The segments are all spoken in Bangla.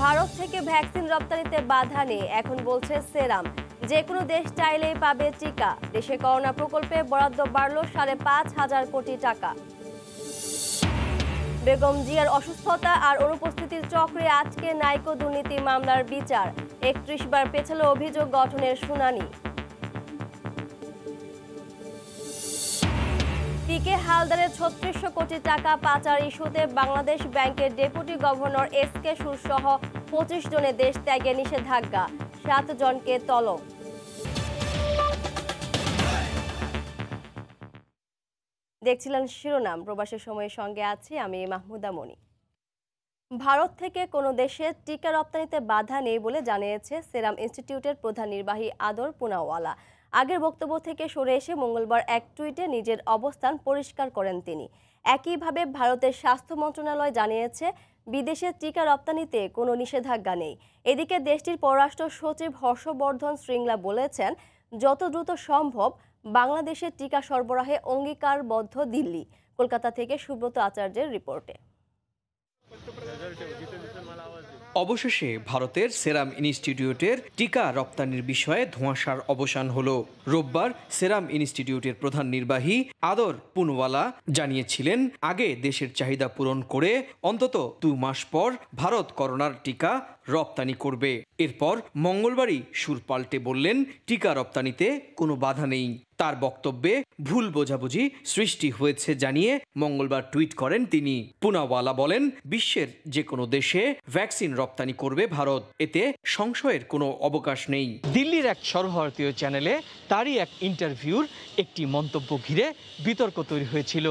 ভারত থেকে ভ্যাকসিন রপ্তানিতে বাধা নেই, এখন বলছে সেরাম। যে কোনো দেশ চাইলেই পাবে টিকা। দেশে করোনা প্রকল্পে বরাদ্দ বাড়ল ৫,৫০০ কোটি টাকা। বেগম জিয়ার অসুস্থতা আর অনুপস্থিতির চক্রে আজকে নাইকো দুর্নীতি মামলার বিচার। ৩১ বার পেছালো অভিযোগ গঠনের শুনানি। পিকে হালদারের ৩৬০০ কোটি টাকা পাচার ইস্যুতে বাংলাদেশ ব্যাংকের ডেপুটি গভর্নর এসকে সুর সহ ২৫ জনের দেশ ত্যাগে নিষেধাজ্ঞা, ৭ জনকে তলব। দেখছিলেন শিরোনাম। প্রবাসের সময়ের সঙ্গে আছি আমি মাহমুদা মনি। ভারত থেকে কোনো দেশে টিকা রপ্তানিতে বাধা নেই বলে জানিয়েছে সেরাম ইনস্টিটিউটের প্রধান নির্বাহী আদর পুনাওয়ালা। আগের বক্তব্য থেকে সরে এসে মঙ্গলবার এক টুইটে নিজের অবস্থান পরিষ্কার করেন তিনি। একইভাবে ভারতের স্বাস্থ্য মন্ত্রণালয় জানিয়েছে বিদেশে টিকা রপ্তানিতে কোনো নিষেধাজ্ঞা নেই। এদিকে দেশটির পররাষ্ট্র সচিব হর্ষবর্ধন শ্রীংলা বলেছেন, যত দ্রুত সম্ভব বাংলাদেশে টিকা সরবরাহে অঙ্গীকারবদ্ধ দিল্লি। কলকাতা থেকে সুব্রত আচার্যের রিপোর্টে। অবশেষে ভারতের সেরাম ইনস্টিটিউটের টিকা রপ্তানির বিষয়ে ধোঁয়াশার অবসান হলো। রোববার সেরাম ইনস্টিটিউটের প্রধান নির্বাহী আদর পুনওয়ালা জানিয়েছিলেন, আগে দেশের চাহিদা পূরণ করে অন্তত ২ মাস পর ভারত করোনার টিকা রপ্তানি করবে। এরপর মঙ্গলবারই সুর পাল্টে বললেন, টিকা রপ্তানিতে কোনো বাধা নেই। তার বক্তব্যে ভুল বোঝাবুঝি সৃষ্টি হয়েছে জানিয়ে মঙ্গলবার টুইট করেন তিনি। পুনাওয়ালা বলেন, বিশ্বের যে কোনো দেশে ভ্যাকসিন রপ্তানি করবে ভারত, এতে সংশয়ের কোনো অবকাশ নেই। দিল্লির এক সর্বভারতীয় চ্যানেলে তারই এক ইন্টারভিউর একটি মন্তব্য ঘিরে বিতর্ক তৈরি হয়েছিল।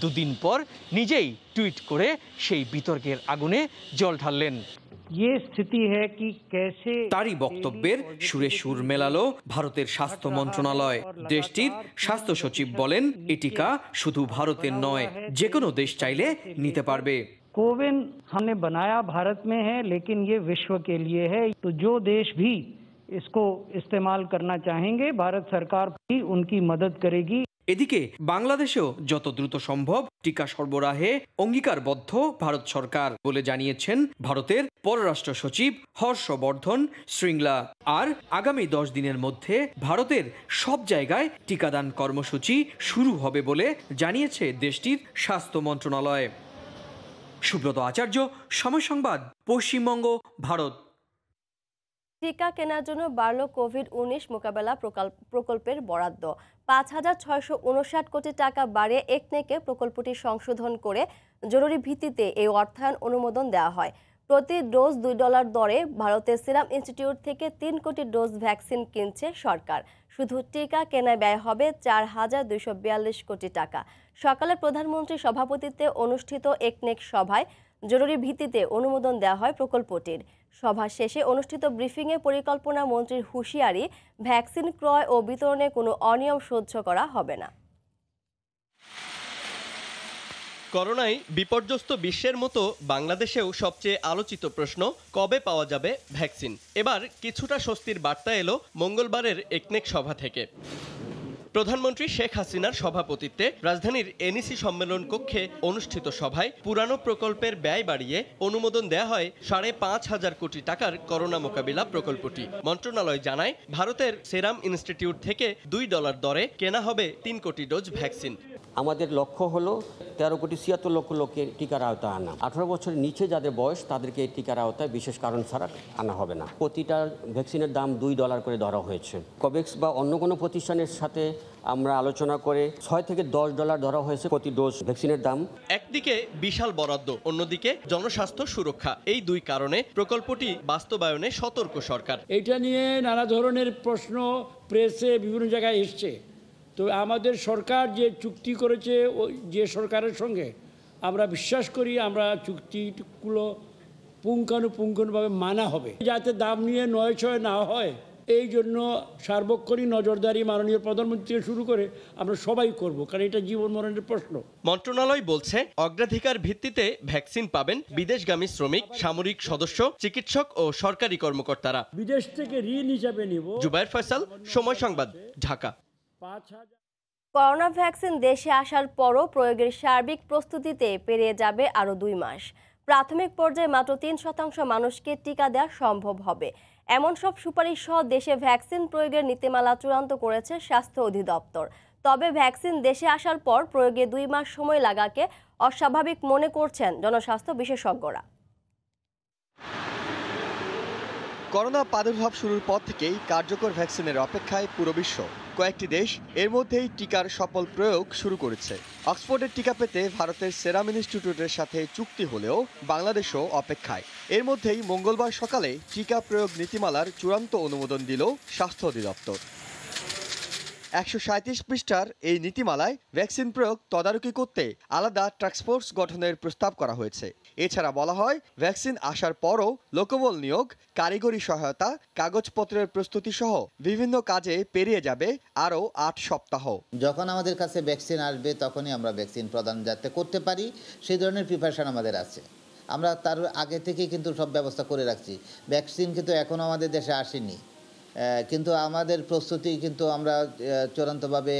দুদিন পর নিজেই টুইট করে সেই বিতর্কের আগুনে জল ঢাললেন। তারই বক্তব্যের সুরে সুর মেলালো ভারতের স্বাস্থ্য মন্ত্রণালয়। দেশটির স্বাস্থ্য সচিব বলেন, এই টিকা শুধু ভারতের নয়, যে কোনো দেশ চাইলে নিতে পারবে। कोविन हमने बनाया भारत में है, लेकिन ये विश्व के लिए है, तो जो देश भी इसको इस्तेमाल करना चाहेंगे भारत सरकार भी उनकी मदद करेगी। এদিকে বাংলাদেশেও যত দ্রুত সম্ভব টিকা সরবরাহে অঙ্গীকারবদ্ধ ভারত সরকার বলে জানিয়েছেন ভারতের পররাষ্ট্র সচিব হর্ষবর্ধন শ্রীংলা। আর আগামী ১০ দিনের মধ্যে ভারতের সব জায়গায় টিকাদান কর্মসূচি শুরু হবে বলে জানিয়েছে দেশটির স্বাস্থ্য মন্ত্রণালয়। সুব্রত আচার্য, সময় সংবাদ, পশ্চিমবঙ্গ, ভারত। টিকা কেনার জন্য বাড়ল কোভিড-১৯ মোকাবেলা প্রকল্পের বরাদ্দ। ৫,৬৫৯ কোটি টাকা বাড়িয়ে একনেকে প্রকল্পটি সংশোধন করে জরুরি ভিত্তিতে এই অর্থায়ন অনুমোদন দেওয়া হয়। প্রতি ডোজ $২ দরে ভারতের সিরাম ইনস্টিটিউট থেকে ৩ কোটি ডোজ ভ্যাকসিন কিনছে সরকার। শুধু টিকা কেনায় ব্যয় হবে ৪,২৪২ কোটি টাকা। সকালে প্রধানমন্ত্রীর সভাপতিত্বে অনুষ্ঠিত একনেক সভায় জরুরি ভিত্তিতে অনুমোদন দেওয়া হয় প্রকল্পটির। সভা শেষে অনুষ্ঠিত ব্রিফিংয়ে পরিকল্পনা মন্ত্রীর হুঁশিয়ারি, ভ্যাকসিন ক্রয় ও বিতরণে কোনো অনিয়ম সহ্য করা হবে না। করোনায় বিপর্যস্ত বিশ্বের মতো বাংলাদেশেও সবচেয়ে আলোচিত প্রশ্ন, কবে পাওয়া যাবে ভ্যাকসিন। এবার কিছুটা স্বস্তির বার্তা এলো মঙ্গলবারের একনেক সভা থেকে। প্রধানমন্ত্রী শেখ হাসিনার সভাপতিত্বে রাজধানীর এনইসি সম্মেলন কক্ষে অনুষ্ঠিত সভায় পুরানো প্রকল্পের ব্যয় বাড়িয়ে অনুমোদন দেয়া হয় ৫,৫০০ কোটি টাকার করোনা মোকাবিলা প্রকল্পটি। মন্ত্রণালয় জানায়, ভারতের সেরাম ইনস্টিটিউট থেকে $২ দরে কেনা হবে ৩ কোটি ডোজ ভ্যাকসিন। আমাদের লক্ষ্য হলো ১৩,৭৬,০০,০০০ লোকের টিকার আওতায় আনা। ১৮ বছরের নিচে যাদের বয়স তাদেরকে এই টিকার আওতায় বিশেষ কারণ ছাড়া আনা হবে না। প্রতিটা ভ্যাকসিনের দাম $২ করে ধরা হয়েছে। কোভ্যাক্স বা অন্য কোনো প্রতিষ্ঠানের সাথে আমরা আলোচনা করে $৬ থেকে $10 ধরা হয়েছে প্রতি ডোজ ভ্যাকসিনের দাম। একদিকে বিশাল বরাদ্দ, অন্যদিকে জনস্বাস্থ্য সুরক্ষা, এই দুই কারণে প্রকল্পটি বাস্তবায়নে সতর্ক সরকার। এটা নিয়ে নানা ধরনের প্রশ্ন প্রেসে বিভিন্ন জায়গায় এসছে। তো আমাদের সরকার যে চুক্তি করেছে যে সরকারের সঙ্গে, আমরা বিশ্বাস করি আমরা চুক্তিগুলো পুঙ্খানুপুঙ্খভাবে মানা হবে, যাতে দাম নিয়ে নয়ছয় না হয়। এই জন্য সার্বক্ষণিক নজরদারি মাননীয় প্রধানমন্ত্রী থেকে শুরু করে আমরা সবাই করব, কারণ এটা জীবন মরণের প্রশ্ন। মন্ত্রণালয় বলছে, অগ্রাধিকার ভিত্তিতে ভ্যাকসিন পাবেন বিদেশগামী শ্রমিক, সামরিক সদস্য, চিকিৎসক ও সরকারি কর্মকর্তারা। বিদেশ থেকে ঋণ হিসাবে নিব। জুবায়ের ফয়সাল, সময় সংবাদ, ঢাকা। করোনা ভ্যাকসিন দেশে আসার পরও প্রয়োগের সার্বিক প্রস্তুতিতে পেরিয়ে যাবে আরও 2 মাস। প্রাথমিক পর্যায়ে মাত্র 3% মানুষকে টিকা দেওয়া সম্ভব হবে। এমন সব সুপারিশ সহ দেশে ভ্যাকসিন প্রয়োগের নীতিমালা চূড়ান্ত করেছে স্বাস্থ্য অধিদপ্তর। তবে ভ্যাকসিন দেশে আসার পর প্রয়োগে 2 মাস সময় লাগাকে অস্বাভাবিক মনে করছেন জনস্বাস্থ্য বিশেষজ্ঞরা। করোনা প্রাদুর্ভাব শুরুর পর থেকেই কার্যকর ভ্যাকসিনের অপেক্ষায় পুরো বিশ্ব। কয়েকটি দেশ এর মধ্যেই টিকার সফল প্রয়োগ শুরু করেছে। অক্সফোর্ডের টিকা পেতে ভারতের সেরাম ইনস্টিটিউটের সাথে চুক্তি হলেও বাংলাদেশও অপেক্ষায়। এর মধ্যেই মঙ্গলবার সকালে টিকা প্রয়োগ নীতিমালার চূড়ান্ত অনুমোদন দিল স্বাস্থ্য অধিদপ্তর। 137 পৃষ্ঠার এই নীতিমালায় ভ্যাকসিন প্রয়োগ তদারকি করতে আলাদা টাস্কফোর্স গঠনের প্রস্তাব করা হয়েছে। এছাড়া বলা হয়, ভ্যাকসিন আসার পরও লোকবল নিয়োগ, কারিগরি সহায়তা, কাগজপত্রের প্রস্তুতি সহ বিভিন্ন কাজে পেরিয়ে যাবে আরও 8 সপ্তাহ। যখন আমাদের কাছে ভ্যাকসিন আসবে তখনই আমরা ভ্যাকসিন প্রদান যাতে করতে পারি সেই ধরনের প্রিপারেশন আমাদের আছে। আমরা তার আগে থেকেই কিন্তু সব ব্যবস্থা করে রাখছি। ভ্যাকসিন কিন্তু এখনও আমাদের দেশে আসেনি, কিন্তু আমাদের প্রস্তুতি কিন্তু আমরা চূড়ান্তভাবে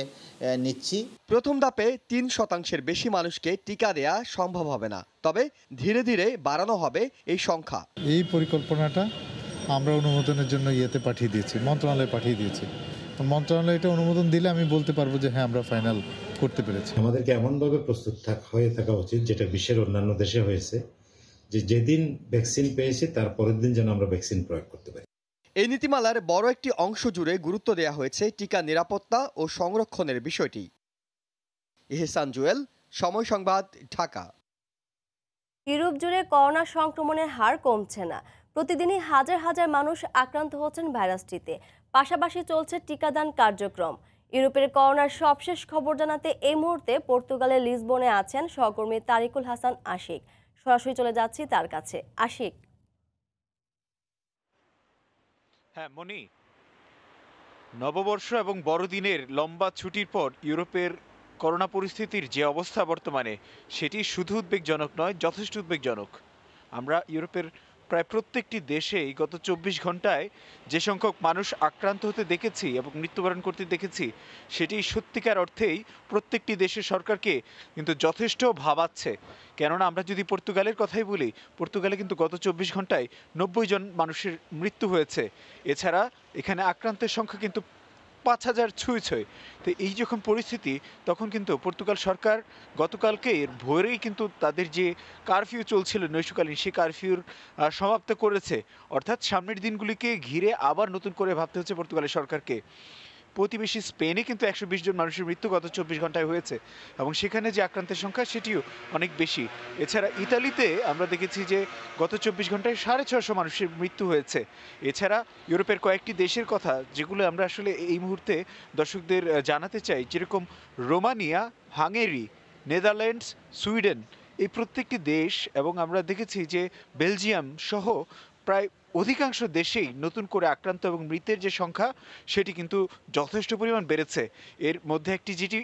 নিচ্ছি। প্রথম ধাপে 3% বেশি মানুষকে টিকা দেয়া সম্ভব হবে না, তবে ধীরে ধীরে বাড়ানো হবে এই সংখ্যা। এই পরিকল্পনাটা আমরা অনুমোদনের জন্য পাঠিয়ে দিয়েছি, মন্ত্রণালয়ে পাঠিয়ে দিয়েছি। মন্ত্রণালয় এটা অনুমোদন দিলে আমি বলতে পারবো যে হ্যাঁ আমরা ফাইনাল করতে পেরেছি। আমাদেরকে এমনভাবে প্রস্তুত হয়ে থাকা উচিত, যেটা বিশ্বের অন্যান্য দেশে হয়েছে, যে যেদিন ভ্যাকসিন পেয়েছি তার পরের দিন যেন আমরা ভ্যাকসিন প্রয়োগ করতে পারি। এই নীতিমালার বড় একটি অংশ জুড়ে গুরুত্ব দেওয়া হয়েছে টিকা নিরাপত্তা ও সংরক্ষণের বিষয়টি। ইহসান জুয়েল, সময় সংবাদ, ঢাকা। ইউরোপ জুড়ে করোনা সংক্রমণের হার কমছে না। প্রতিদিনই হাজার হাজার মানুষ আক্রান্ত হচ্ছেন ভাইরাসটিতে। পাশাপাশি চলছে টিকাদান কার্যক্রম। ইউরোপের করোনার সবশেষ খবর জানাতে এই মুহূর্তে পর্তুগালের লিসবনে আছেন সহকর্মী তারিকুল হাসান আশিক। সরাসরি চলে যাচ্ছি তার কাছে। আশিক। হ্যাঁ মনি, নববর্ষ এবং বড়দিনের লম্বা ছুটির পর ইউরোপের করোনা পরিস্থিতির যে অবস্থা বর্তমানে, সেটি শুধু উদ্বেগজনক নয়, যথেষ্ট উদ্বেগজনক। আমরা ইউরোপের প্রায় প্রত্যেকটি দেশেই গত 24 ঘন্টায় যে সংখ্যক মানুষ আক্রান্ত হতে দেখেছি এবং মৃত্যুবরণ করতে দেখেছি, সেটি সত্যিকার অর্থেই প্রত্যেকটি দেশের সরকারকে কিন্তু যথেষ্ট ভাবাচ্ছে। কেননা আমরা যদি পর্তুগালের কথাই বলি, পর্তুগালে কিন্তু গত 24 ঘন্টায় 90 জন মানুষের মৃত্যু হয়েছে। এছাড়া এখানে আক্রান্তের সংখ্যা কিন্তু 5000 ছুঁই। তো এই যখন পরিস্থিতি, তখন কিন্তু পর্তুগাল সরকার গতকালকে ভোরেই কিন্তু তাদের যে কারফিউ চলছিল নৈশকালীন, সেই কারফিউর সমাপ্ত করেছে। অর্থাৎ সামনের দিনগুলিকে ঘিরে আবার নতুন করে ভাবতে হচ্ছে পর্তুগালের সরকারকে। প্রতিবেশী স্পেনে কিন্তু 120 জন মানুষের মৃত্যু গত 24 ঘন্টায় হয়েছে এবং সেখানে যে আক্রান্তের সংখ্যা সেটিও অনেক বেশি। এছাড়া ইতালিতে আমরা দেখেছি যে গত 24 ঘন্টায় 650 মানুষের মৃত্যু হয়েছে। এছাড়া ইউরোপের কয়েকটি দেশের কথা যেগুলো আমরা আসলে এই মুহূর্তে দর্শকদের জানাতে চাই, যেরকম রোমানিয়া, হাঙ্গেরি, নেদারল্যান্ডস, সুইডেন, এই প্রত্যেকটি দেশ, এবং আমরা দেখেছি যে বেলজিয়াম সহ প্রায় অধিকাংশ দেশেই নতুন করে আক্রান্ত এবং মৃতের যে সংখ্যা, সেটি কিন্তু যথেষ্ট পরিমাণ বেড়েছে। এর মধ্যে একটি যেটি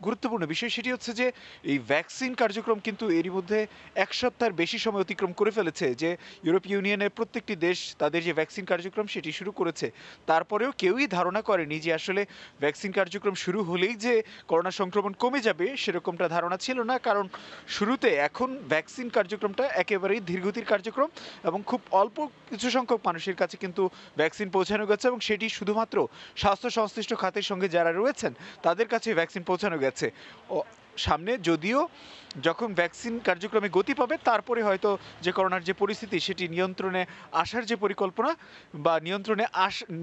গুরুত্বপূর্ণ বিষয়, সেটি হচ্ছে যে এই ভ্যাকসিন কার্যক্রম কিন্তু এরই মধ্যে 1 সপ্তাহের বেশি সময় অতিক্রম করে ফেলেছে। যে ইউরোপীয় ইউনিয়নের প্রত্যেকটি দেশ তাদের যে ভ্যাকসিন কার্যক্রম সেটি শুরু করেছে। তারপরেও কেউই ধারণা করেনি যে আসলে ভ্যাকসিন কার্যক্রম শুরু হলেই যে করোনা সংক্রমণ কমে যাবে, সেরকমটা ধারণা ছিল না। কারণ শুরুতে এখন ভ্যাকসিন কার্যক্রমটা একেবারেই ধীরগতির কার্যক্রম এবং খুব অল্প কিছু সংখ্যক মানুষের কাছে কিন্তু ভ্যাকসিন পৌঁছানো গেছে, এবং সেটি শুধুমাত্র স্বাস্থ্য সংশ্লিষ্ট খাতের সঙ্গে যারা রয়েছেন তাদের কাছে ভ্যাকসিন পৌঁছানো গেছে। সামনে যদিও যখন ভ্যাকসিন কার্যক্রমে গতি পাবে, তারপরে হয়তো যে করোনার যে পরিস্থিতি সেটি নিয়ন্ত্রণে আসার যে পরিকল্পনা বা নিয়ন্ত্রণে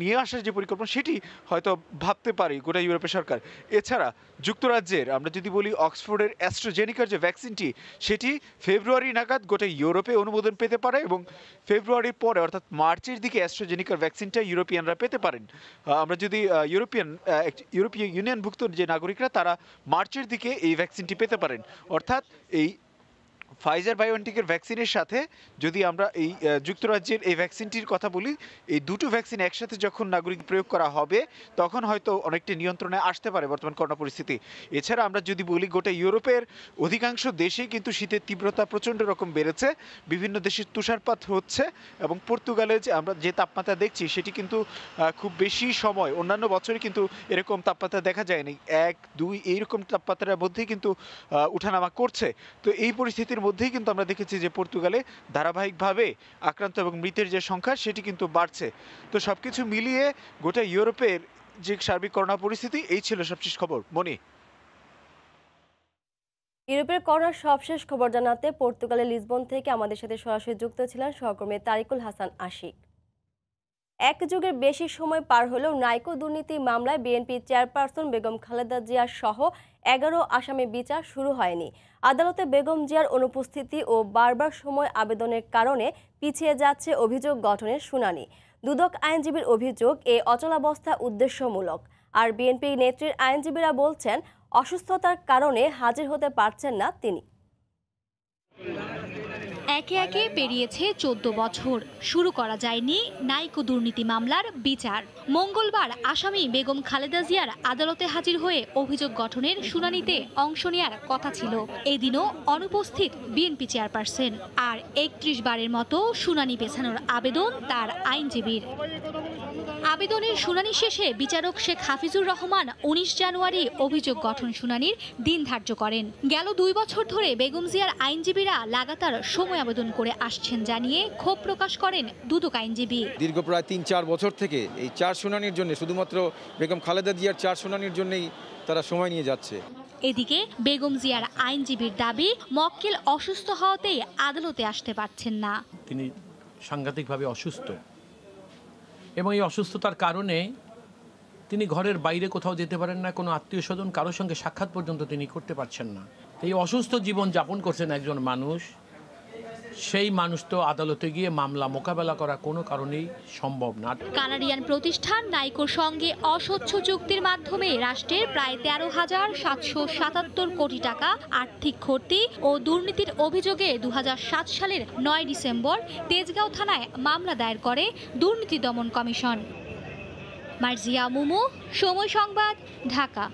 নিয়ে আসার যে পরিকল্পনা, সেটি হয়তো ভাবতে পারে গোটা ইউরোপের সরকার। এছাড়া যুক্তরাজ্যের আমরা যদি বলি, অক্সফোর্ডের অ্যাস্ট্রাজেনিকার যে ভ্যাকসিনটি, সেটি ফেব্রুয়ারি নাগাদ গোটা ইউরোপে অনুমোদন পেতে পারে এবং ফেব্রুয়ারির পরে অর্থাৎ মার্চের দিকে অ্যাস্ট্রাজেনিকার ভ্যাকসিনটা ইউরোপিয়ানরা পেতে পারেন। আমরা যদি ইউরোপীয় ইউনিয়নভুক্ত যে নাগরিকরা, তারা মার্চের দিকে এই ভ্যাকসিনটি পেতে পারেন। অর্থাৎ এই ফাইজার বায়োএনটেকের ভ্যাকসিনের সাথে যদি আমরা এই যুক্তরাজ্যের এই ভ্যাকসিনটির কথা বলি, এই দুটো ভ্যাকসিন একসাথে যখন নাগরিক প্রয়োগ করা হবে, তখন হয়তো অনেকটা নিয়ন্ত্রণে আসতে পারে বর্তমান করোনা পরিস্থিতি। এছাড়া আমরা যদি বলি, গোটা ইউরোপের অধিকাংশ দেশেই কিন্তু শীতের তীব্রতা প্রচণ্ড রকম বেড়েছে। বিভিন্ন দেশে তুষারপাত হচ্ছে এবং পর্তুগালে যে আমরা যে তাপমাত্রা দেখছি, সেটি কিন্তু খুব বেশি সময়, অন্যান্য বছরে কিন্তু এরকম তাপমাত্রা দেখা যায়নি। 1, 2 এইরকম তাপমাত্রার মধ্যেই কিন্তু উঠানামা করছে। তো এই পরিস্থিতির ইতিমধ্যেই কিন্তু আমরা দেখেছি যে পর্তুগালে ধারাবাহিকভাবে আক্রান্ত এবং মৃতের যে সংখ্যা সেটি কিন্তু বাড়ছে। তো সবকিছু মিলিয়ে গোটা ইউরোপের যে সার্বিক করোনা পরিস্থিতি, এই ছিল সবশেষ খবর। মনি। ইউরোপের করোনার সবশেষ খবর জানাতে পর্তুগালের লিসবন থেকে আমাদের সাথে সরাসরি যুক্ত ছিলেন সহকর্মী তারিকুল হাসান আশিক। এক যুগের বেশি সময় পার হলেও নাইকো দুর্নীতি মামলায় বিএনপি চেয়ারপারসন বেগম খালেদা জিয়া সহ 11 আসামি বিচার শুরু হয়নি। আদালতে বেগম জিয়ার অনুপস্থিতি ও বারবার সময় আবেদনের কারণে পিছিয়ে যাচ্ছে অভিযোগ গঠনের শুনানি। দুদক আইনজীবীর অভিযোগ, এই অচলাবস্থা উদ্দেশ্যমূলক। আর বিএনপি নেত্রীর আইনজীবীরা বলছেন, অসুস্থতার কারণে হাজির হতে পারছেন না তিনি। একে একে পেরিয়েছে 14 বছর, শুরু করা যায়নি নাইকো দুর্নীতি মামলার বিচার। মঙ্গলবার আসামি বেগম খালেদা জিয়ার আদালতে হাজির হয়ে অভিযোগ গঠনের শুনানিতে অংশ নেয়ার কথা ছিল। এদিনও অনুপস্থিত বিএনপি চেয়ারপারসন। আর 31 বারের মতো শুনানি পেছানোর আবেদন তার আইনজীবীর। আবেদনের শুনানি শেষে বিচারক শেখ হাফিজুর রহমান 19 জানুয়ারি অভিযোগ গঠন শুনানির দিন ধার্য করেন। গেল 2 বছর ধরে বেগম জিয়ার আইনজীবীরা লাগাতার সময় আবেদন করে আসছেন জানিয়ে ক্ষোভ প্রকাশ করেন দুদক আইনজীবী। দীর্ঘ প্রায় 3-4 বছর থেকে এই 4 শুনানির জন্য, শুধুমাত্র বেগম খালেদা জিয়ার 4 শুনানির জন্যই তারা সময় নিয়ে যাচ্ছে। এদিকে বেগম জিয়ার আইনজীবীর দাবি, মক্কেল অসুস্থ হওয়াতেই আদালতে আসতে পারছেন না। তিনি সাংঘাতিকভাবে অসুস্থ এবং এই অসুস্থতার কারণে তিনি ঘরের বাইরে কোথাও যেতে পারেন না, কোনো আত্মীয় স্বজন কারোর সঙ্গে সাক্ষাৎ পর্যন্ত তিনি করতে পারছেন না। এই অসুস্থ জীবন যাপন করছেন একজন মানুষ, সেই মানুষ তো আদালতে গিয়ে মামলা মোকাবেলা করা কোনো কারণেই সম্ভব না। কানাডিয়ান প্রতিষ্ঠান নাইকোর সঙ্গে অস্বচ্ছ চুক্তির মাধ্যমে রাষ্ট্রের প্রায় 13,777 কোটি টাকা আর্থিক ক্ষতি ও দুর্নীতির অভিযোগে 2007 সালের 9 ডিসেম্বর তেজগাঁও থানায় মামলা দায়ের করে দুর্নীতি দমন কমিশন। মার্জিয়া মুমু, সময় সংবাদ, ঢাকা।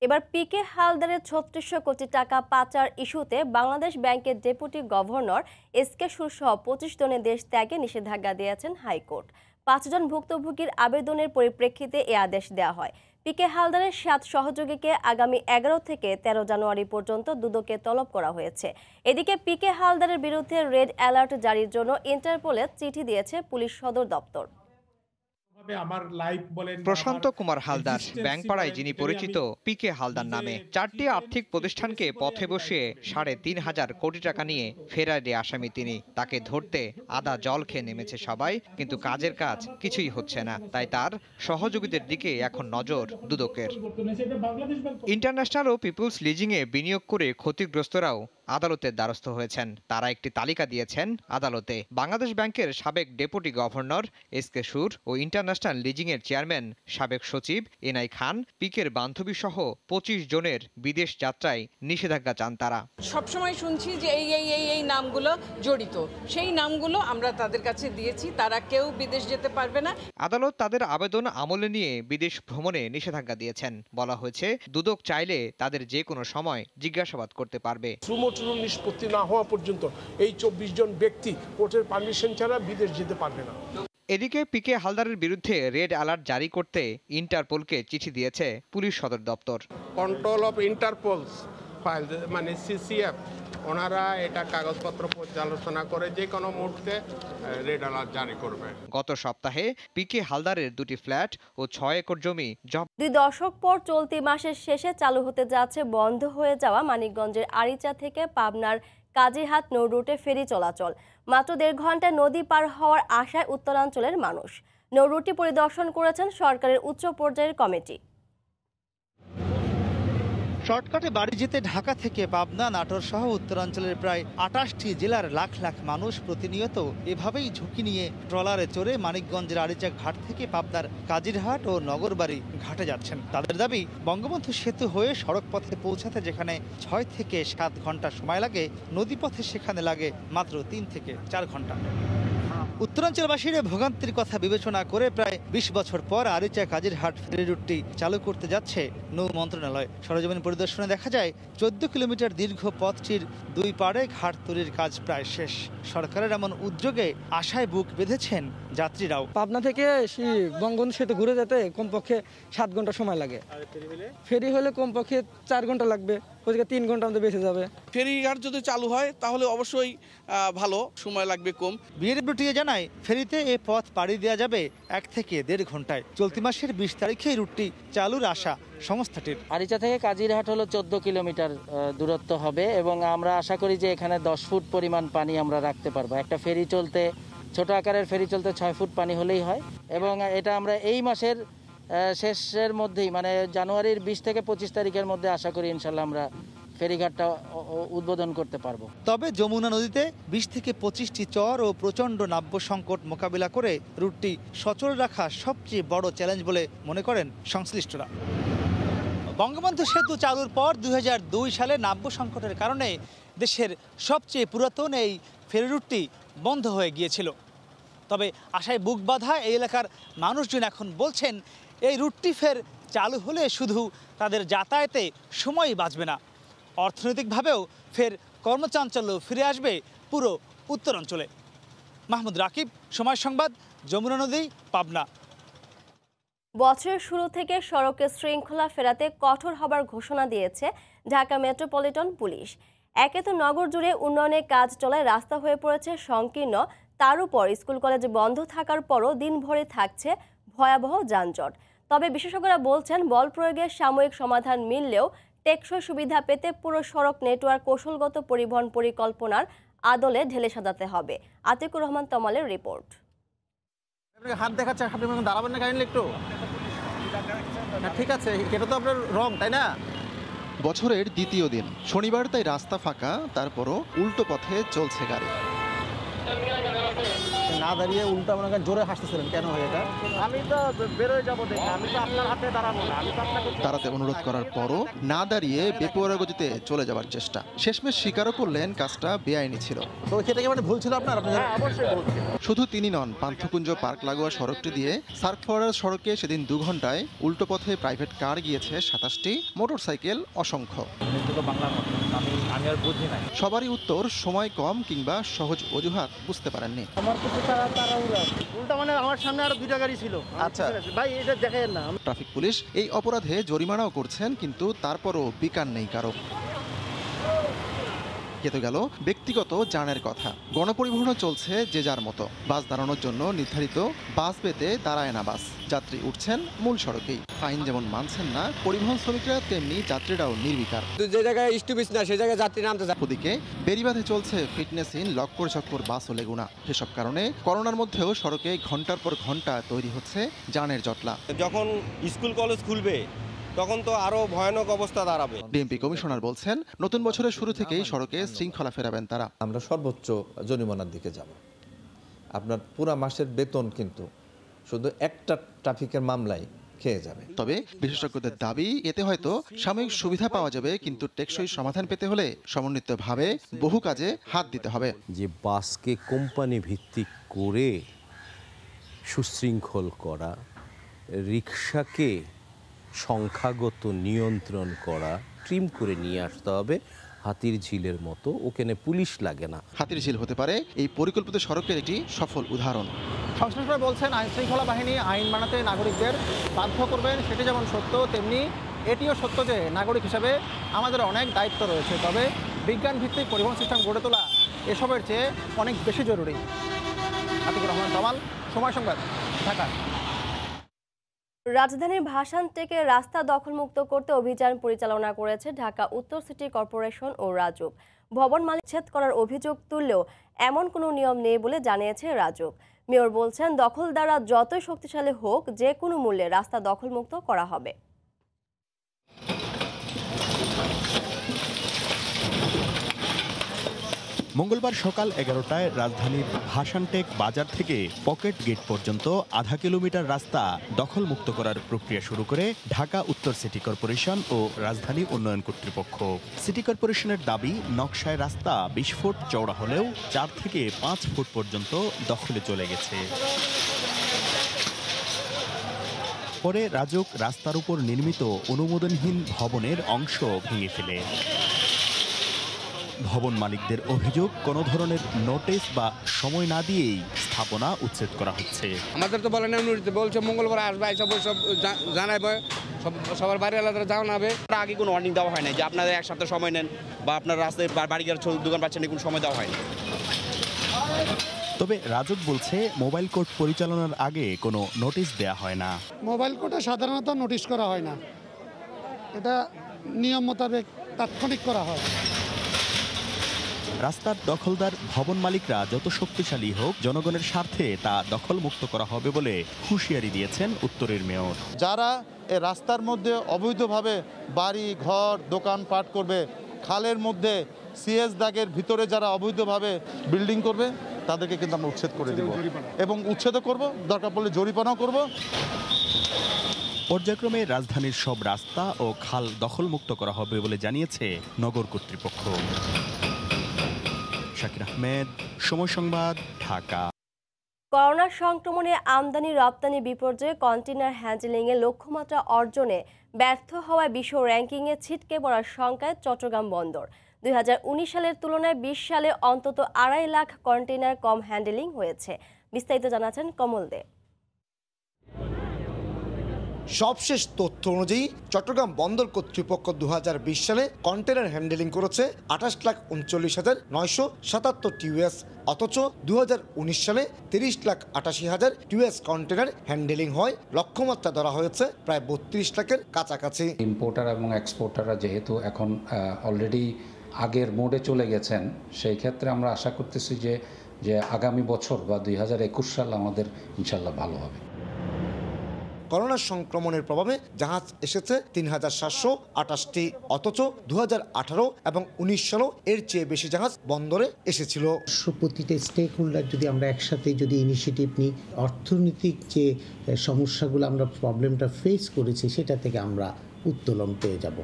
এবার পিকে হালদারের 3600 কোটি টাকা পাচার ইস্যুতে বাংলাদেশ ব্যাংকের ডেপুটি গভর্নর এসকে সুরসহ 25 জনের দেশ ত্যাগে নিষেধাজ্ঞা দিয়েছেন হাইকোর্ট। 5 জন ভুক্তভোগীর আবেদনের পরিপ্রেক্ষিতে এ আদেশ দেওয়া হয়। পিকে হালদারের 7 সহযোগীকে আগামী 11 থেকে 13 জানুয়ারি পর্যন্ত দুদকে তলব করা হয়েছে। এদিকে পিকে হালদারের বিরুদ্ধে রেড অ্যালার্ট জারির জন্য ইন্টারপোলে চিঠি দিয়েছে পুলিশ সদর দপ্তর। প্রশান্ত কুমার হালদার, ব্যাংকপাড়ায় যিনি পরিচিত পিকে হালদার নামে, 4টি আর্থিক প্রতিষ্ঠানকে পথে বসিয়ে 3,500 কোটি টাকা নিয়ে ফেরারে আসামি তিনি। তাকে ধরতে আদা জল খেয়ে নেমেছে সবাই, কিন্তু কাজের কাজ কিছুই হচ্ছে না। তাই তার সহযোগীদের দিকে এখন নজর দুদকের। ইন্টারন্যাশনাল ও পিপুলস লিজিংয়ে বিনিয়োগ করে ক্ষতিগ্রস্তরাও আদালতের দ্বারস্থ হয়েছেন। তারা একটি তালিকা দিয়েছেন আদালতে। বাংলাদেশ ব্যাংকের সাবেক ডেপুটি গভর্নর এসকে সুর ও ইন্টারন্যাশনাল লিজিংয়ের চেয়ারম্যান সাবেক সচিব এনআই খান, পিকের বান্ধবী সহ 25 জনের বিদেশ যাত্রায় নিষেধাজ্ঞা চান তারা। সবসময় শুনছি যে এই নামগুলো জড়িত, সেই নামগুলো আমরা তাদের কাছে দিয়েছি, তারা কেউ বিদেশ যেতে পারবে না। আদালত তাদের আবেদন আমলে নিয়ে বিদেশ ভ্রমণে নিষেধাজ্ঞা দিয়েছেন। বলা হয়েছে দুদক চাইলে তাদের যে কোনো সময় জিজ্ঞাসাবাদ করতে পারবে। নিষ্পত্তি না হওয়া পর্যন্ত এই 24 জন ব্যক্তি কোর্টের পারমিশন ছাড়া বিদেশ যেতে পারবে না। এদিকে পিকে হালদারের বিরুদ্ধে রেড অ্যালার্ট জারি করতে ইন্টারপোলকে চিঠি দিয়েছে পুলিশ সদর দপ্তর। কন্ট্রোল অফ ইন্টারপোলস ফাইল মানে সিসিএফ, ওনারা এটা কাগজপত্র পর্যালোচনা করে যে কোনো মুহূর্তে রেড অ্যালার্ট জারি করবে। গত সপ্তাহে পিকে হালদারের 2টি ফ্ল্যাট ও 6 একর জমি 2 দশক পর চলতি মাসের শেষে চালু হতে যাচ্ছে বন্ধ হয়ে যাওয়া মানিকগঞ্জের আরিচা থেকে পাবনার কাজিরহাট নৌ রুটে ফেরি চলাচল। মাত্র 1.5 ঘন্টায় নদী পার হওয়ার আশায় উত্তরাঞ্চলের মানুষ। নৌ রুটটি পরিদর্শন করেছেন সরকারের উচ্চ পর্যায়ের কমিটি। শর্টকাটে বাড়ি যেতে ঢাকা থেকে পাবনা, নাটোর সহ উত্তরাঞ্চলের প্রায় 28টি জেলার লাখ লাখ মানুষ প্রতিনিয়ত এভাবেই ঝুঁকি নিয়ে ট্রলারে চড়ে মানিকগঞ্জের আরিচা ঘাট থেকে পাবনার কাজিরহাট ও নগরবাড়ি ঘাটে যাচ্ছেন। তাদের দাবি, বঙ্গবন্ধু সেতু হয়ে সড়ক পথে পৌঁছাতে যেখানে 6 থেকে 7 ঘন্টা সময় লাগে, নদীপথে সেখানে লাগে মাত্র 3 থেকে 4 ঘন্টা। উত্তরাঞ্চলবাসীর ভোগান্তির কথা বিবেচনা করে প্রায় ২০ বছর পর আরিচা কাজিরহাট ফেরি রুটটি চালু করতে যাচ্ছে নৌ মন্ত্রণালয়। সরেজমিন পরিদর্শনে দেখা যায় ১৪ কিলোমিটার দীর্ঘ পথটির দুই পাড়ে ঘাট তৈরির কাজ প্রায় শেষ। সরকারের এমন উদ্যোগে আশায় বুক বেঁধেছেন যাত্রীরাও। পাবনা থেকে বঙ্গবন্ধু সেতু ঘুরে যেতে কমপক্ষে ৭ ঘন্টা সময় লাগে, ফেরি হলে কমপক্ষে ৪ ঘন্টা লাগবে, ওদিকে ৩ ঘন্টার মধ্যে বেঁচে যাবে। ফেরিঘাট যদি চালু হয় তাহলে অবশ্যই ভালো, সময় লাগবে কম। বিএডব্লিউটিএ জানায় ফেরিতে এ পথ পাড়ি দেওয়া যাবে ১ থেকে ১.৫ ঘন্টায়। চলতি মাসের ২০ তারিখে এই রুটটি চালুর আশা সংস্থাটির। আরিচা থেকে কাজিরহাট হলো ১৪ কিলোমিটার দূরত্ব হবে এবং আমরা আশা করি যে এখানে ১০ ফুট পরিমাণ পানি আমরা রাখতে পারবো। একটা ফেরি চলতে, ছোট আকারের ফেরি চলতে ৬ ফুট পানি হলেই হয় এবং এটা আমরা এই মাসের শেষের মধ্যেই, মানে জানুয়ারির ২০ থেকে ২৫ তারিখের মধ্যে আশা করি ইনশাল্লাহ আমরা ফেরিঘাটটা উদ্বোধন করতে পারবো। তবে যমুনা নদীতে ২০ থেকে ২৫টি চর ও প্রচণ্ড নাব্য সংকট মোকাবিলা করে রুটটি সচল রাখা সবচেয়ে বড় চ্যালেঞ্জ বলে মনে করেন সংশ্লিষ্টরা। বঙ্গবন্ধু সেতু চালুর পর ২০০২ সালে নাব্য সংকটের কারণে দেশের সবচেয়ে পুরাতন এই ফেরি রুটটি বন্ধ হয়ে গিয়েছিল। তবে আশায় বুক বাঁধা এই এলাকার মানুষজন এখন বলছেন এই রুটটি ফের চালু হলে শুধু তাদের যাতায়াতে সময়ই বাঁচবে না, অর্থনৈতিকভাবেও ফের কর্মচাঞ্চল্য ফিরে আসবে পুরো উত্তরাঞ্চলে। মাহমুদ রাকিব, সময় সংবাদ, যমুনা নদী, পাবনা। বছরের শুরু থেকে সড়কে শৃঙ্খলা ফেরাতে কঠোর হবার ঘোষণা দিয়েছে ঢাকা মেট্রোপলিটন পুলিশ। একে তো নগর জুড়ে উন্নয়নের কাজ চলায় রাস্তা হয়ে পড়েছে সংকীর্ণ, তার উপর স্কুল কলেজ বন্ধ থাকার পরও দিনভরে থাকছে ভয়াবহ যানজট। তবে বিশেষজ্ঞরা বলছেন বল প্রয়োগের সাময়িক সমাধান মিললেও টেকসই সুবিধা পেতে পুরো সড়ক নেটওয়ার্ক কৌশলগত পরিবহন পরিকল্পনার আদলে ঢেলে সাজাতে হবে। আতিকুর রহমান তমালের রিপোর্ট। হাত দেখাচ্ছে, আপনি দাঁড়াবেন না কাইন্ডলি একটু? ঠিক আছে, এটা তো আপনার রং, তাই না? বছরের দ্বিতীয় দিন শনিবার, তাই রাস্তা ফাঁকা, তারপরও উল্টো পথে চলছে গাড়ি। না দাঁড়িয়ে উল্টা মনে করেন জোরে হাসতেছিলেন কেন হয় এটা? আমি তো বেরোয় যাবো দেখে, আমি তো আপনার হাতে দাঁড়াবো না, আমি তো আপনাকে দাঁড়াতে অনুরোধ করার পরও না দাঁড়িয়ে বেপরোয়া গতিতে চলে যাওয়ার চেষ্টা। শেষমেশ স্বীকারও করলেন কাজটা বেআইনি ছিল। তো সেটা কি মানে ভুল ছিল আপনার? অবশ্যই ভুল ছিল। শুধু তিনি নন, পান্থকুঞ্জ পার্ক লাগোয়া সড়কটি দিয়ে সার্কফোয়ারার সড়কে সেদিন ২ ঘন্টায় উল্টো পথে প্রাইভেট কার গিয়েছে ২৭টি, মোটরসাইকেল অসংখ্য। সবারই উত্তর সময় কম কিংবা সহজ অজুহাত বুঝতে পারেননি। উল্টা মানে আমার সামনে আরো 2টা গাড়ি ছিল। আচ্ছা ভাই, এটা দেখেন না। ট্রাফিক পুলিশ এই অপরাধে জরিমানাও করছেন, কিন্তু তারপরও বিকার নেই কারো। কেটে গেল ব্যক্তিগত যানের কথা, গণপরিবহনও চলছে যে যার মতো। বাস দাঁড়ানোর জন্য নির্ধারিত বাস পেতে দাঁড়ায় না বাস, যাত্রী উঠছেন মূল সড়কেই। আইন যেমন মানছেন না পরিবহন শ্রমিকরা, তেমনি যাত্রীরাও নির্বিকার। যে জায়গায় স্টপিজ না সেই জায়গায় যাত্রী নামতে যায়। ওদিকে বেড়িবাঁধে চলছে ফিটনেসহীন লক্কর চক্কর বাস ও লেগুনা। সেসব কারণে করোনার মধ্যেও সড়কে ঘন্টার পর ঘন্টা তৈরি হচ্ছে যানের জটলা। যখন স্কুল কলেজ খুলবে তখন তো আরো ভয়ানক অবস্থা দাঁড়াবে। ডিএমপি কমিশনার বলছেন নতুন বছরের শুরু থেকেই সড়কে শৃঙ্খলা ফেরাবেন তারা। আমরা সর্বোচ্চ জরিমানার দিকে যাব। আপনার পুরা মাসের বেতন কিন্তু শুধু একটা ট্রাফিকের মামলায় খেয়ে যাবে। তবে বিশেষজ্ঞদের দাবি, এতে হয়তো সাময়িক সুবিধা পাওয়া যাবে, কিন্তু টেকসই সমাধান পেতে হলে সমন্বিতভাবে বহু কাজে হাত দিতে হবে। যে বাসকে কোম্পানি ভিত্তিক করে সুশৃঙ্খল করা, রিকশাকে সংখ্যাগত নিয়ন্ত্রণ করা, ট্রিম করে নিয়ে আসতে হবে হাতির ঝিলের মতো। ওখানে পুলিশ লাগে না। হাতির ঝিল হতে পারে এই পরিকল্পিত সড়কের একটি সফল উদাহরণ। সংশ্লিষ্টরা বলছেন আইন শৃঙ্খলা বাহিনী আইন বানাতে নাগরিকদের বাধ্য করবেন, সেটি যেমন সত্য তেমনি এটিও সত্য যে নাগরিক হিসাবে আমাদের অনেক দায়িত্ব রয়েছে। তবে বিজ্ঞান ভিত্তিক পরিবহন সিস্টেম গড়ে তোলা এসবের চেয়ে অনেক বেশি জরুরি। আতিকুর রহমান তমাল, সময় সংবাদ, ঢাকা। রাজধানীর ভাসান থেকে রাস্তা দখলমুক্ত করতে অভিযান পরিচালনা করেছে ঢাকা উত্তর সিটি কর্পোরেশন ও রাজউক। ভবন মালিক ছেদ করার অভিযোগ তুললেও এমন কোনো নিয়ম নেই বলে জানিয়েছে রাজউক। মেয়র বলছেন দখলদাররা যতই শক্তিশালী হোক, যে কোনো মূল্যে রাস্তা দখলমুক্ত করা হবে। মঙ্গলবার সকাল 11টায় রাজধানীর ভাসানটেক বাজার থেকে পকেট গেট পর্যন্ত আধা কিলোমিটার রাস্তা দখলমুক্ত করার প্রক্রিয়া শুরু করে ঢাকা উত্তর সিটি কর্পোরেশন ও রাজধানী উন্নয়ন কর্তৃপক্ষ। সিটি কর্পোরেশনের দাবি, নকশায় রাস্তা 20 ফুট চওড়া হলেও 4 থেকে 5 ফুট পর্যন্ত দখলে চলে গেছে। পরে রাজউক রাস্তার উপর নির্মিত অনুমোদনহীন ভবনের অংশ ভেঙে ফেলে। ভবন মালিকদের অভিযোগ, কোনো ধরনের নোটিশ বা সময় না দিয়েই স্থাপনা উচ্ছেদ করা হচ্ছে। আমাদের তো বলে না, বলছে মঙ্গলবার আসবে, সব জানাবে, সবার বাড়ি আলাদা জানাবে। আগে কোনো ওয়ার্নিং দেওয়া হয় না যে আপনাদের এক সপ্তাহ সময় নেন বা আপনার রাস্তায় বাড়িঘর দোকান পাচ্ছেন, কোনো সময় দেওয়া হয়নি। তবে রাজউক বলছে, মোবাইল কোর্ট পরিচালনার আগে কোনো নোটিশ দেয়া হয় না। মোবাইল কোর্টে সাধারণত নোটিশ করা হয় না, এটা নিয়ম মোতাবেক তাৎক্ষণিক করা হয়। রাস্তার দখলদার ভবন মালিকরা যত শক্তিশালী হোক, জনগণের স্বার্থে তা দখলমুক্ত করা হবে বলে হুঁশিয়ারি দিয়েছেন উত্তরের মেয়র। যারা এই রাস্তার মধ্যে অবৈধভাবে বাড়ি ঘর দোকানপাট করবে, খালের মধ্যে সিএস দাগের ভিতরে যারা অবৈধভাবে বিল্ডিং করবে, তাদেরকে কিন্তু আমরা উচ্ছেদ করে দেব এবং উচ্ছেদও করব, দরকার পড়লে জরিমানাও করব। পর্যায়ক্রমে রাজধানীর সব রাস্তা ও খাল দখলমুক্ত করা হবে বলে জানিয়েছে নগর কর্তৃপক্ষ। শাকির আহমেদ, সময় সংবাদ, ঢাকা। করোনা সংক্রমণে আমদানি রপ্তানি বিপর্যয়ে কন্টেইনার হ্যান্ডলিংয়ে লক্ষ্যমাত্রা অর্জনে ব্যর্থ হওয়ায় বিশ্ব র্যাঙ্কিংয়ে ছিটকে পড়ার শঙ্কায় চট্টগ্রাম বন্দর। 2019 সালের তুলনায় 20 সালে অন্তত 2.5 লাখ কন্টেইনার কম হ্যান্ডলিং হয়েছে। বিস্তারিত জানাচ্ছেন কমল দে। সবশেষ তথ্য অনুযায়ী চট্টগ্রাম বন্দর কর্তৃপক্ষ 2020 সালে কন্টেনার হ্যান্ডেলিং করেছে 28,39,977 টিউএস, অথচ 2019 সালে 30,88,000 টিউএস কন্টেনার হ্যান্ডেলিং হয়। লক্ষ্যমাত্রা ধরা হয়েছে প্রায় 32 লাখের কাছাকাছি। ইম্পোর্টার এবং এক্সপোর্টাররা যেহেতু এখন অলরেডি আগের মোডে চলে গেছেন, সেই ক্ষেত্রে আমরা আশা করতেছি যে আগামী বছর বা 2021 সাল আমাদের ইনশাল্লাহ ভালো হবে। করোনা সংক্রমণের প্রভাবে জাহাজ এসেছে 3,728টি, অথচ 2018 এবং 19 সালেও এর চেয়ে বেশি জাহাজ বন্দরে এসেছিল। প্রতিটা স্টেক হোল্ডার যদি আমরা একসাথে যদি ইনিশিয়েটিভ নিই, অর্থনৈতিক যে সমস্যাগুলো আমরা প্রবলেমটা ফেস করেছি, সেটা থেকে আমরা উত্তোলন পেয়ে যাব।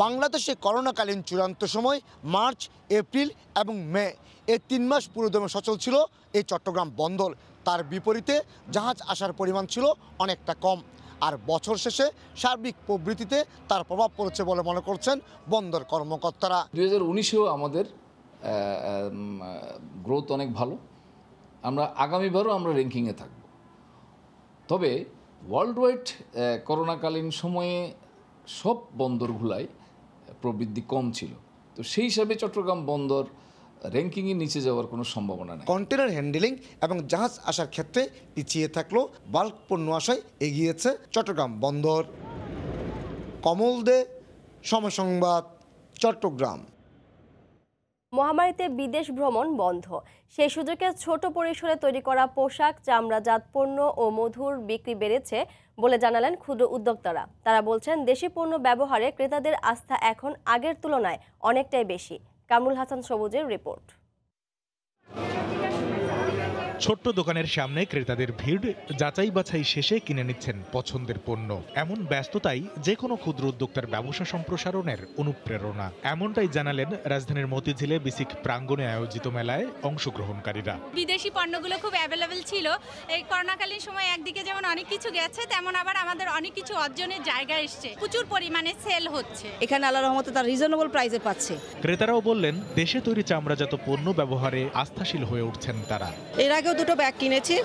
বাংলাদেশে করোনাকালীন চূড়ান্ত সময় মার্চ, এপ্রিল এবং মে, এই 3 মাস পুরোদমে সচল ছিল এই চট্টগ্রাম বন্দর। তার বিপরীতে জাহাজ আসার পরিমাণ ছিল অনেকটা কম, আর বছর শেষে সার্বিক প্রবৃদ্ধিতে তার প্রভাব পড়েছে বলে মনে করছেন বন্দর কর্মকর্তারা। 2019-এও আমাদের গ্রোথ অনেক ভালো, আমরা আগামীবারও আমরা র্যাঙ্কিংয়ে থাকব। তবে ওয়ার্ল্ড ওয়াইড করোনাকালীন সময়ে সব বন্দরগুলাই প্রবৃদ্ধি কম ছিল, তো সেই হিসাবে চট্টগ্রাম বন্দর র্যাঙ্কিংয়ে নিচে যাওয়ার কোনো সম্ভাবনা নেই। কন্টেনার হ্যান্ডেলিং এবং জাহাজ আসার ক্ষেত্রে পিছিয়ে থাকলেও বাল্ক পণ্য আসায় এগিয়েছে চট্টগ্রাম বন্দর। কমল দে, সময় সংবাদ, চট্টগ্রাম। মহামারীতে বিদেশ ভ্রমণ বন্ধ, সেই সুযোগে ছোট পরিসরে তৈরি করা পোশাক, চামড়াজাত পণ্য ও মধুর বিক্রি বেড়েছে বলে জানালেন ক্ষুদ্র উদ্যোক্তারা। তারা বলছেন, দেশি পণ্য ব্যবহারে ক্রেতাদের আস্থা এখন আগের তুলনায় অনেকটাই বেশি। কামরুল হাসান সবুজের রিপোর্ট। ছোট্ট দোকানের সামনে ক্রেতাদের ভিড়, যাচাই বাছাই শেষে কিনে নিচ্ছেন পছন্দের পণ্য। এমন ব্যস্ততাই যে কোনো ক্ষুদ্র উদ্যোক্তার ব্যবসা সম্প্রসারণের অনুপ্রেরণা। এমনটাই জানালেন রাজধানীর মতিঝিলে বিসিক প্রাঙ্গণে আয়োজিত মেলায় অংশগ্রহণকারীরা। বিদেশি পণ্যগুলো খুব অ্যাভেলেবেল ছিল। এই করোনাকালীন সময় একদিকে যেমন অনেক কিছু গেছে, তেমন আবার আমাদের অনেক কিছু অর্জনের জায়গা এসছে, প্রচুর পরিমাণে সেল হচ্ছে। এখানে আল্লাহর রহমতে তার রিজনেবল প্রাইসে পাচ্ছে। ক্রেতারাও বললেন, দেশে তৈরি চামড়াজাত পণ্য ব্যবহারে আস্থাশীল হয়ে উঠছেন তারা। এর আগেও দুটো ব্যাগ কিনেছি,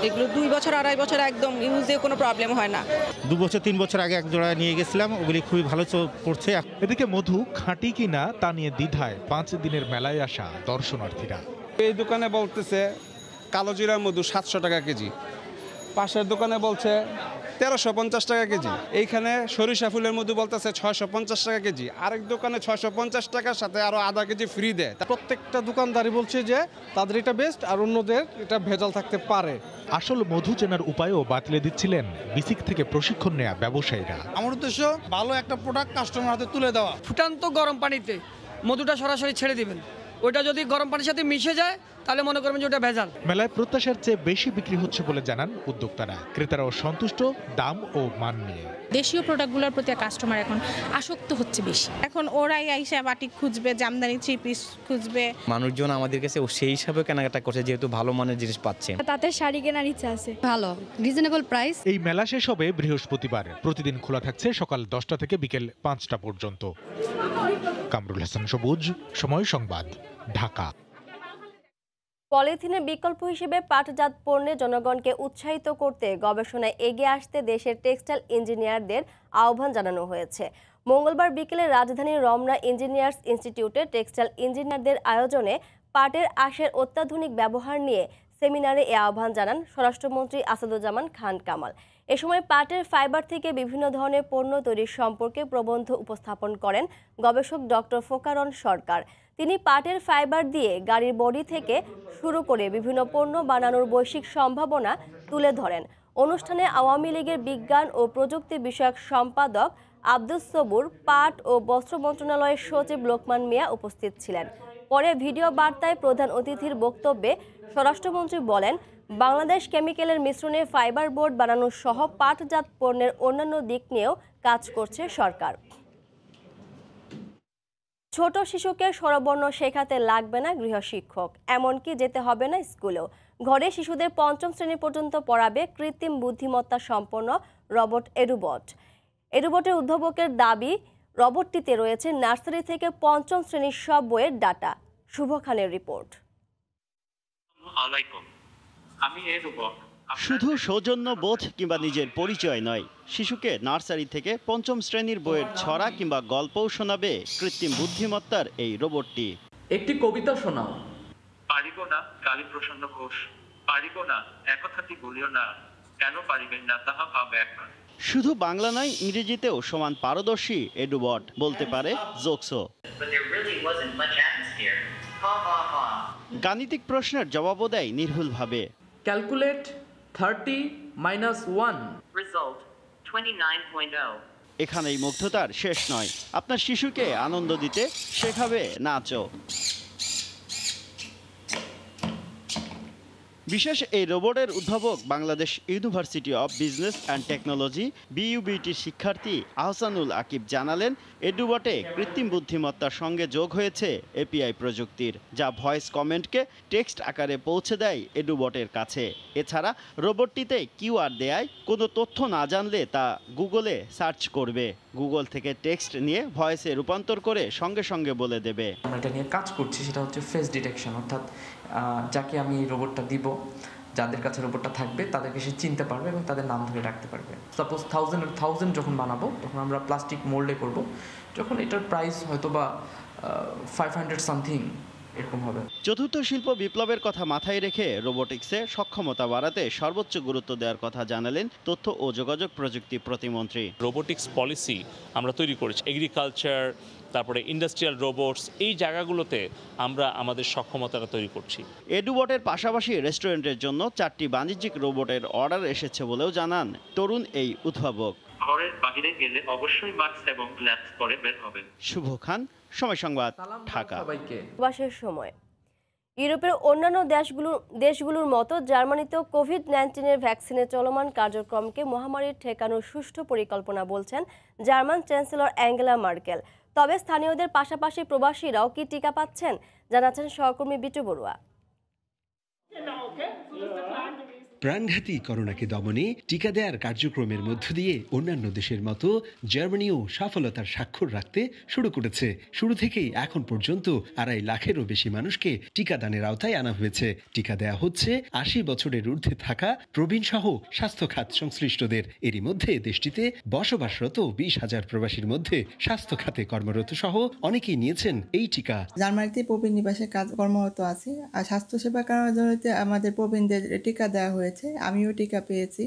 এগুলো 2 বছর 2.5 বছর একদম ইউজ দিয়ে কোনো প্রবলেম হয় না। 2 বছর 3 বছর আগে এক জোড়া নিয়ে গেছিলাম, ওগুলি খুবই ভালো পড়ছে। এদিকে মধু খাঁটি কিনা তা নিয়ে দ্বিধায় 5 দিনের মেলায় আসা দর্শনার্থীরা। এই দোকানে বলতেছে কালো জিরার মধু 700 টাকা কেজি, পাশের দোকানে বলছে 1350 টাকা কেজি, এইখানে সরিষা ফুলের মধু বলতেছে 650 টাকা কেজি, আরেক দোকানে 650 টাকার সাথে আরো আধা কেজি ফ্রি দেয়। প্রত্যেকটা দোকানদারই বলছে যে তাদের এটা বেস্ট আর অন্যদের এটা ভেজাল থাকতে পারে। আসল মধু চেনার উপায়ও বাতলে দিচ্ছিলেন বিসিক থেকে প্রশিক্ষণ নেয়া ব্যবসায়ীরা। আমার উদ্দেশ্য ভালো একটা প্রোডাক্ট কাস্টমার হাতে তুলে দেওয়া। ফুটান্ত গরম পানিতে মধুটা সরাসরি ছেড়ে দিবেন, ওটা যদি গরম পানির সাথে মিশে যায় তাহলে মনে করবেন যে ওটা ভেজাল। মেলায় প্রত্যাশার চেয়ে বেশি বিক্রি হচ্ছে বলে জানান উদ্যোক্তারা। ক্রেতারাও সন্তুষ্ট দাম ও মান নিয়ে। দেশীয় প্রোডাক্টগুলোর প্রতি কাস্টমার এখন আসক্ত হচ্ছে বেশি। এখন ওরাই আইসা বাটিক খুঁজবে, জামদানি 3 পিস খুঁজবে। মানুষজন আমাদের কাছে সেই হিসাবে কেনাকাটা করছে, যেহেতু ভালো মানের জিনিস পাচ্ছে। তাতে শাড়ি কেনার ইচ্ছা আছে। ভালো, রিজনেবল প্রাইস। এই মেলা শেষ হবে বৃহস্পতিবার। প্রতিদিন খোলা থাকছে সকাল 10টা থেকে বিকেল 5টা পর্যন্ত। কামরুল হাসান সবুজ, সময় সংবাদ, ঢাকা। পলিথিনের বিকল্প হিসেবে পাটজাত পণ্যে জনগণকে উৎসাহিত করতে গবেষণায় এগিয়ে আসতে দেশের টেক্সটাইল ইঞ্জিনিয়ারদের আহ্বান জানানো হয়েছে। মঙ্গলবার বিকেলে রাজধানীর রমনা ইঞ্জিনিয়ার্স ইনস্টিটিউটে টেক্সটাইল ইঞ্জিনিয়ারদের আয়োজনে পাটের আঁশের অত্যাধুনিক ব্যবহার নিয়ে সেমিনারে এ আহ্বান জানান স্বরাষ্ট্রমন্ত্রী আসাদুজ্জামান খান কামাল। এ সময় পাটের ফাইবার থেকে বিভিন্ন ধরনের পণ্য তৈরির সম্পর্কে প্রবন্ধ উপস্থাপন করেন গবেষক ডক্টর ফোকারন সরকার। তিনি পাটের ফাইবার দিয়ে গাড়ির বডি থেকে শুরু করে বিভিন্ন পণ্য বানানোর বৈশ্বিক সম্ভাবনা তুলে ধরেন। অনুষ্ঠানে আওয়ামী লীগের বিজ্ঞান ও প্রযুক্তি বিষয়ক সম্পাদক আব্দুস সবুর, পাট ও বস্ত্র মন্ত্রণালয়ের সচিব লোকমান মিয়া উপস্থিত ছিলেন। পরে ভিডিও বার্তায় প্রধান অতিথির বক্তব্যে স্বরাষ্ট্রমন্ত্রী বলেন, বাংলাদেশ কেমিক্যালের মিশ্রণে ফাইবার বোর্ড বানানো সহ পাটজাত পণ্যের অন্যান্য দিক নিয়েও কাজ করছে সরকার। ছোট শিশুকে স্বরবর্ণ শেখাতে লাগবে না গৃহশিক্ষক, এমনকি যেতে হবে না স্কুলেও। ঘরে শিশুদের 5ম শ্রেণী পর্যন্ত পড়াবে কৃত্রিম বুদ্ধিমত্তা সম্পন্ন রোবট এডুবট। এডুবটের উদ্ভাবকের দাবি, রোবটটিতে রয়েছে নার্সারি থেকে 5ম শ্রেণীর সব বইয়ের ডাটা। শুভ খানের রিপোর্ট। শুধু সৌজন্য বোধ কিংবা নিজের পরিচয় নয়, শিশুকে নার্সারি থেকে 5ম শ্রেণীর বইয়ের ছড়া কিংবা গল্পও শোনাবে কৃত্রিম বুদ্ধিমত্তার এই রোবটটি। একটি কবিতা শোনাও। পারিব না কালীপ্রসন্ন ঘোষ, পারিব না একথাটি বলিও না, কেন পারিবেন না তাহা ভাব একবার। শুধু বাংলা নয়, ইংরেজিতেও সমান পারদর্শী এডুবট, বলতে পারে জোকসো। গাণিতিক প্রশ্নের জবাবও দেয় নির্ভুলভাবে। Calculate 30 - 1 result 29.0। এখানেই মুগ্ধতার শেষ নয়, আপনার শিশুকে আনন্দ দিতে শেখাবে নাচও। বিশেষ এই রোবটের উদ্ভাবক Bangladesh university of business and technology বিইউবিটির শিক্ষার্থী আহসানুল আকিব জানালেন, এডুবটে কৃত্রিম বুদ্ধিমত্তার সঙ্গে যোগ হয়েছে এপিআই প্রযুক্তির, যা ভয়েস কমেন্টকে টেক্সট আকারে পৌঁছে দেয় এডুবটের কাছে। এছাড়া রোবটটিতে কিউআর দেয়ায় কোনো তথ্য না জানলে তা গুগলে সার্চ করবে, গুগল থেকে টেক্সট নিয়ে ভয়েসে রূপান্তর করে সঙ্গে সঙ্গে বলে দেবে। আমরা এটা নিয়ে কাজ করছি, সেটা হচ্ছে ফেস ডিটেকশন, অর্থাৎ যাকে আমি এই রোবটটা দিব, যাদের কাছে রোবটটা থাকবে তাদেরকে সে চিনতে পারবে এবং তাদের নাম ধরে রাখতে পারবে। সাপোজ 1000 যখন বানাবো তখন আমরা প্লাস্টিক মোল্ডে করব, যখন এটার প্রাইস হয়তো বা 500 সামথিং এরকম হবে। চতুর্থ শিল্প বিপ্লবের কথা মাথায় রেখে রোবোটিক্সে সক্ষমতা বাড়াতে সর্বোচ্চ গুরুত্ব দেওয়ার কথা জানালেন তথ্য ও যোগাযোগ প্রযুক্তি প্রতিমন্ত্রী। রোবোটিক্স পলিসি আমরা তৈরি করেছি, এগ্রিকালচার, তারপরে ইন্ডাস্ট্রিয়াল রোবটস, এই জায়গাগুলোতে আমরা আমাদের সক্ষমতাটা তৈরি করছি। এডুবটের পাশাপাশি রেস্টুরেন্টের জন্য 4টি বাণিজ্যিক রোবটের অর্ডার এসেছে বলেও জানান তরুণ এই উদ্ভাবক। ঘরের বাইরে গেলে অবশ্যই মাস্ক এবং গ্লাভস পরে বের হবেন। শুভ খান, সময় সংবাদ, ঢাকা। প্রবাসের সময় ইউরোপের অন্যান্য দেশগুলোর মতো জার্মানিতেও কোভিড-19 ভ্যাকসিনের চলমান কার্যক্রমকে মহামারীর ঠেকানোর সুষ্ঠু পরিকল্পনা বলছেন জার্মান চ্যান্সেলর অ্যাঙ্গেলা মার্কেল। তবে স্থানীয়দের পাশাপাশি প্রবাসীরাও কি টিকা পাচ্ছেন, জানাচ্ছেন সহকর্মী বিটু বড়ুয়া। প্রাণঘাতী করোনাকে দমনে টিকা দেওয়ার কার্যক্রমের মধ্য দিয়ে অন্যান্য দেশের মতো জার্মানিও সফলতার স্বাক্ষর রাখতে শুরু করেছে। শুরু থেকেই এখন পর্যন্ত 2.5 লাখেরও বেশি মানুষকে টিকাদানের আওতায় আনা হয়েছে। টিকা দেয়া হচ্ছে 80 বছরের ঊর্ধ্বে থাকা প্রবীণ সহ স্বাস্থ্য খাত সংশ্লিষ্টদের। এরই মধ্যে দেশটিতে বসবাসরত 20,000 প্রবাসীর মধ্যে স্বাস্থ্য খাতে কর্মরত সহ অনেকেই নিয়েছেন এই টিকা। জার্মানিতে প্রবীণ নিবাসে কর্মরত আছে, আর স্বাস্থ্যসেবা করার জন্য আমাদের প্রবীণদের টিকা দেওয়া হয়েছে। আমিও টিকা পেয়েছি।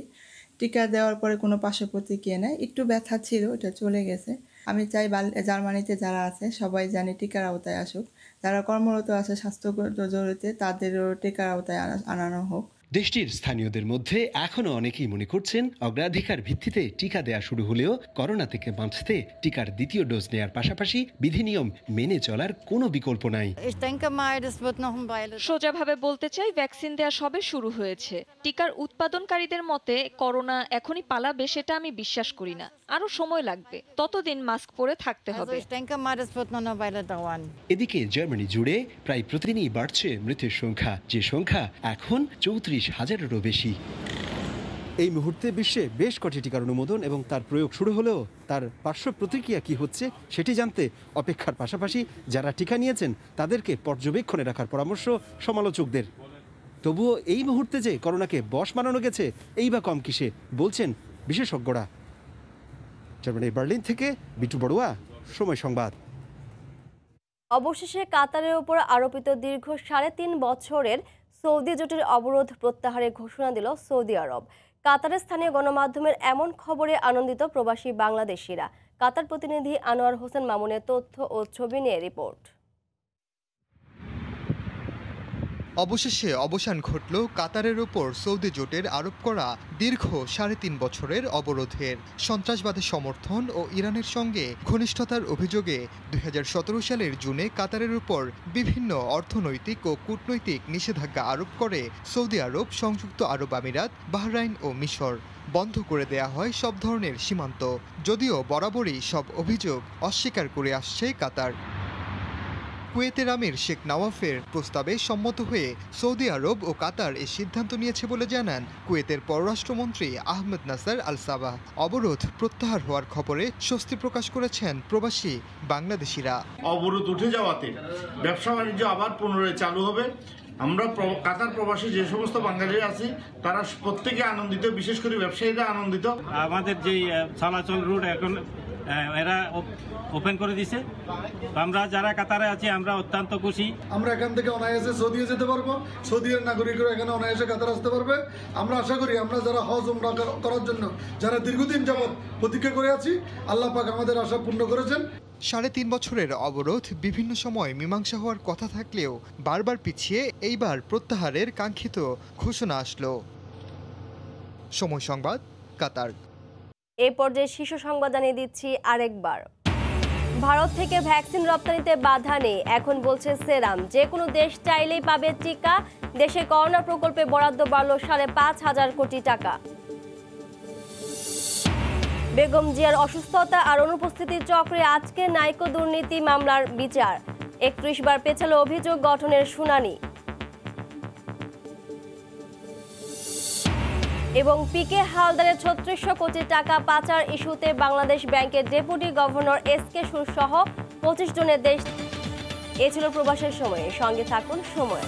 টিকা দেওয়ার পরে কোনো পার্শ্ব প্রতিক্রিয়া নেই, একটু ব্যথা ছিল, এটা চলে গেছে। আমি চাই জার্মানিতে যারা আছে সবাই জানি টিকার আওতায় আসুক, যারা কর্মরত আছে স্বাস্থ্য জড়িত তাদেরও টিকার আওতায় আনানো হোক। দেশটির স্থানীয়দের মধ্যে এখনও অনেকেই মনে করছেন অগ্রাধিকার ভিত্তিতে টিকা দেয়া শুরু হলেও করোনা থেকে বাঁচতে টিকার দ্বিতীয় ডোজ নেয়ার পাশাপাশি বিধিনিয়ম মেনে চলার কোনো বিকল্প নাই। সোজাভাবে বলতে চাই, ভ্যাকসিন দেয়া সবে শুরু হয়েছে। টিকার উৎপাদনকারীদের মতে করোনা এখনই পালাবে সেটা আমি বিশ্বাস করি না, আরো সময় লাগবে, ততদিন মাস্ক পরে থাকতে হবে। এদিকে জার্মানি জুড়ে প্রায় প্রতিদিনই বাড়ছে মৃতের সংখ্যা, যে সংখ্যা এখন 34,000-এরও বেশি। এই মুহূর্তে বিশ্বে বেশ কটি টিকার অনুমোদন এবং তার প্রয়োগ শুরু হলেও তার পার্শ্ব প্রতিক্রিয়া কি হচ্ছে সেটি জানতে অপেক্ষার পাশাপাশি যারা টিকা নিয়েছেন তাদেরকে পর্যবেক্ষণে রাখার পরামর্শ সমালোচকদের। তবুও এই মুহূর্তে যে করোনাকে বশ মানানো গেছে এই বা কম কিসে বলছেন বিশেষজ্ঞরা। জার্মানির বার্লিন থেকে বিটু বড়ুয়া, সময় সংবাদ। অবশেষে কাতারের উপর আরোপিত দীর্ঘ 3.5 বছরের সৌদি জোটের অবরোধ প্রত্যাহারের ঘোষণা দিল সৌদি আরব। কাতারের স্থানীয় গণমাধ্যমের এমন খবরে আনন্দিত প্রবাসী বাংলাদেশিরা। কাতার প্রতিনিধি আনোয়ার হোসেন মামুনের তথ্য ও ছবি নিয়ে রিপোর্ট। অবশেষে অবসান ঘটল কাতারের ওপর সৌদি জোটের আরোপ করা দীর্ঘ 3.5 বছরের অবরোধের। সন্ত্রাসবাদের সমর্থন ও ইরানের সঙ্গে ঘনিষ্ঠতার অভিযোগে 2017 সালের জুনে কাতারের উপর বিভিন্ন অর্থনৈতিক ও কূটনৈতিক নিষেধাজ্ঞা আরোপ করে সৌদি আরব, সংযুক্ত আরব আমিরাত, বাহরাইন ও মিশর। বন্ধ করে দেয়া হয় সব ধরনের সীমান্ত, যদিও বরাবরই সব অভিযোগ অস্বীকার করে আসছে কাতার। কুয়েতের আমির শেখ নওয়াফের প্রস্তাবে সম্মত হয়ে সৌদি আরব ও কাতার এই সিদ্ধান্ত নিয়েছে বলে জানান কুয়েতের পররাষ্ট্রমন্ত্রী আহমেদ নাসার আল সাবাহ। অবরোধ প্রত্যাহার হওয়ার খবরে স্বস্তি প্রকাশ করেছেন প্রবাসী বাংলাদেশিরা। অবরোধ উঠে যাওয়াতে ব্যবসা বাণিজ্য আবার পুনরায় চালু হবে। আমরা কাতার প্রবাসী যে সমস্ত বাঙালি আছি তারা প্রত্যেকে আনন্দিত, বিশেষ করে ব্যবসায়ীরা আনন্দিত। আমাদের যে চলাচল রুট এখন এরা ওপেন করে দিছে, আমরা যারা কাতারে আছি আমরা অত্যন্ত খুশি। আমরা এখান থেকে অনায়াসে সৌদিও যেতে পারবো, সৌদির নাগরিকরা এখানে অনায়াসে কাতার আসতে পারবে। আমরা আশা করি আমরা যারা হজ উমরা করার জন্য যারা দীর্ঘদিন যাবৎ প্রতীক্ষা করে আছি, আল্লাহ পাক আমাদের আশা পূর্ণ করেছেন। 3.5 বছরের অবরোধ বিভিন্ন সময় মীমাংসা হওয়ার কথা থাকলেও বারবার পিছিয়ে এইবার প্রত্যাহারের কাঙ্ক্ষিত ঘোষণা আসলো। সময় সংবাদ, কাতার। এই পর্যায়ে শীর্ষ সংবাদ জানিয়ে দিচ্ছি আরেকবার। ভারত থেকে ভ্যাকসিন রপ্তানিতে বাধা নেই, এখন বলছে সেরাম। যে কোনো দেশ চাইলেই পাবে টিকা। দেশে করোনা প্রকল্পে বরাদ্দ বাড়ল 5,500 কোটি টাকা। বেগম জিয়ার অসুস্থতা আর অনুপস্থিতির চক্রে আজকে নাইকো দুর্নীতি মামলার বিচার। 31 বার পেছালো অভিযোগ গঠনের শুনানি। এবং পিকে হালদারের 3600 কোটি টাকা পাচার ইস্যুতে বাংলাদেশ ব্যাংকের ডেপুটি গভর্নর এসকে সুর সহ 25 জনের দেশ। এ ছিল প্রবাসের সময়ে। সঙ্গে থাকুন সময়।